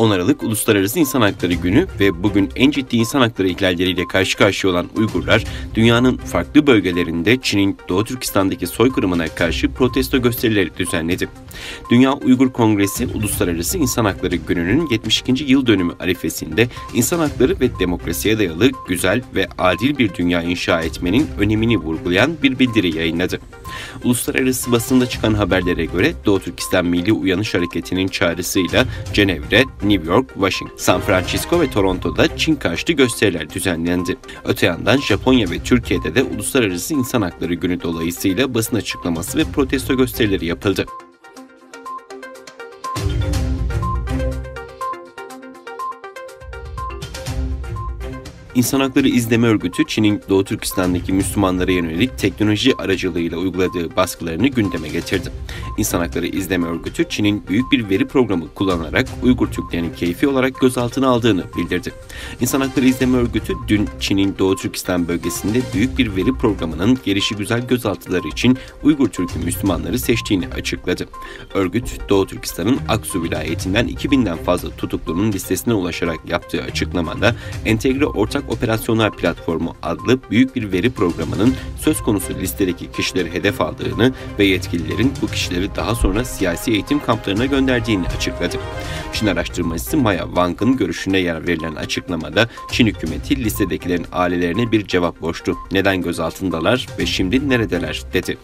10 Aralık Uluslararası İnsan Hakları Günü ve bugün en ciddi insan hakları ihlalleriyle karşı karşıya olan Uygurlar, dünyanın farklı bölgelerinde Çin'in Doğu Türkistan'daki soykırımına karşı protesto gösterileri düzenledi. Dünya Uygur Kongresi, Uluslararası İnsan Hakları Günü'nün 72. yıl dönümü arifesinde insan hakları ve demokrasiye dayalı güzel ve adil bir dünya inşa etmenin önemini vurgulayan bir bildiri yayınladı. Uluslararası basında çıkan haberlere göre Doğu Türkistan Milli Uyanış Hareketi'nin çağrısıyla Cenevre, New York, Washington, San Francisco ve Toronto'da Çin karşıtı gösteriler düzenlendi. Öte yandan Japonya ve Türkiye'de de Uluslararası İnsan Hakları Günü dolayısıyla basın açıklaması ve protesto gösterileri yapıldı. İnsan Hakları İzleme Örgütü, Çin'in Doğu Türkistan'daki Müslümanlara yönelik teknoloji aracılığıyla uyguladığı baskılarını gündeme getirdi. İnsan Hakları İzleme Örgütü, Çin'in büyük bir veri programı kullanarak Uygur Türklerini keyfi olarak gözaltına aldığını bildirdi. İnsan Hakları İzleme Örgütü, dün Çin'in Doğu Türkistan bölgesinde büyük bir veri programının gelişigüzel gözaltıları için Uygur Türk Müslümanları seçtiğini açıkladı. Örgüt, Doğu Türkistan'ın Aksu vilayetinden 2000'den fazla tutuklunun listesine ulaşarak yaptığı açıklamada, Entegre Ortak Operasyonlar Platformu adlı büyük bir veri programının söz konusu listedeki kişileri hedef aldığını ve yetkililerin bu kişileri daha sonra siyasi eğitim kamplarına gönderdiğini açıkladı. Çin araştırmacısı Maya Wang'ın görüşüne yer verilen açıklamada Çin hükümeti listedekilerin ailelerine bir cevap borçlu. Neden gözaltındalar ve şimdi neredeler dedi.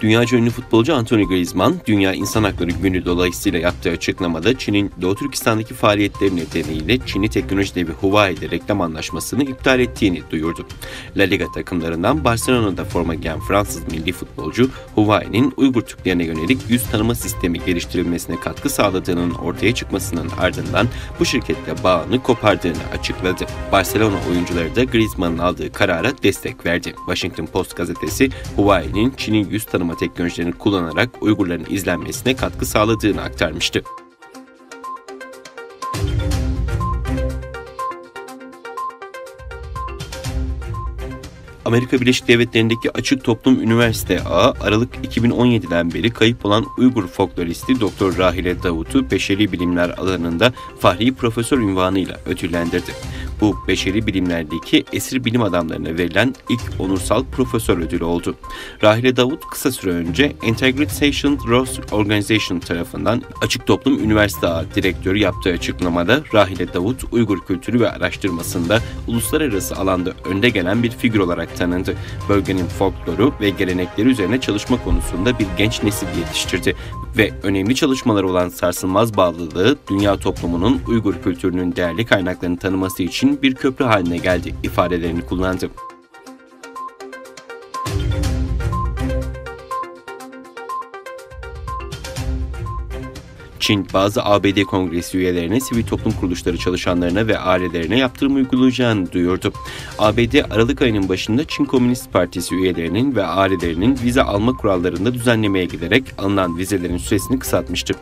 Dünyaca ünlü futbolcu Anthony Griezmann, Dünya İnsan Hakları Günü dolayısıyla yaptığı açıklamada Çin'in Doğu Türkistan'daki faaliyetleri nedeniyle Çinli teknoloji devi Huawei ile reklam anlaşmasını iptal ettiğini duyurdu. La Liga takımlarından Barcelona'da forma giyen Fransız milli futbolcu, Huawei'nin Uygur Türklerine yönelik yüz tanıma sistemi geliştirilmesine katkı sağladığının ortaya çıkmasının ardından bu şirketle bağını kopardığını açıkladı. Barcelona oyuncuları da Griezmann'ın aldığı karara destek verdi. Washington Post gazetesi, Huawei'nin Çin'in yüz tanıma teknolojilerini kullanarak Uygurların izlenmesine katkı sağladığını aktarmıştı. Amerika Birleşik Devletleri'ndeki Açık Toplum Üniversite Ağı, Aralık 2017'den beri kayıp olan Uygur folkloristi Dr. Rahile Davut'u beşeri bilimler alanında Fahri Profesör unvanıyla ödüllendirdi. Bu beşeri bilimlerdeki esir bilim adamlarına verilen ilk onursal profesör ödülü oldu. Rahile Davut kısa süre önce Integration Growth Organization tarafından Açık Toplum Üniversite Ağı direktörü yaptığı açıklamada Rahile Davut, Uygur kültürü ve araştırmasında uluslararası alanda önde gelen bir figür olarak tanındı. Bölgenin folkloru ve gelenekleri üzerine çalışma konusunda bir genç nesil yetiştirdi ve önemli çalışmaları olan sarsılmaz bağlılığı dünya toplumunun Uygur kültürünün değerli kaynaklarını tanıması için bir köprü haline geldi ifadelerini kullandı. Çin, bazı ABD Kongresi üyelerine, sivil toplum kuruluşları çalışanlarına ve ailelerine yaptırım uygulayacağını duyurdu. ABD, Aralık ayının başında Çin Komünist Partisi üyelerinin ve ailelerinin vize alma kurallarında düzenlemeye giderek alınan vizelerin süresini kısaltmıştı.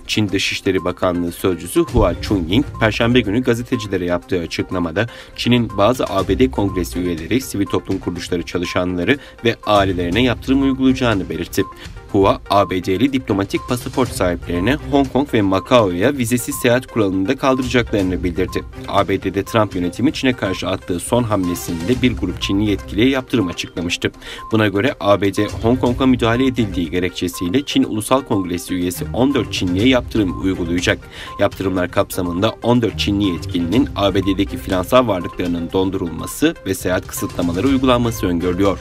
Çin Dışişleri Bakanlığı Sözcüsü Hua Chunying, Perşembe günü gazetecilere yaptığı açıklamada, Çin'in bazı ABD Kongresi üyeleri, sivil toplum kuruluşları çalışanları ve ailelerine yaptırım uygulayacağını belirtti. Hua, ABD'li diplomatik pasaport sahiplerine Hong Kong ve Macao'ya vizesiz seyahat kuralını da kaldıracaklarını bildirdi. ABD'de Trump yönetimi Çin'e karşı attığı son hamlesinde bir grup Çinli yetkiliye yaptırım açıklamıştı. Buna göre ABD, Hong Kong'a müdahale edildiği gerekçesiyle Çin Ulusal Kongresi üyesi 14 Çinliye yaptırım uygulayacak. Yaptırımlar kapsamında 14 Çinli yetkilinin ABD'deki finansal varlıklarının dondurulması ve seyahat kısıtlamaları uygulanması öngörülüyor.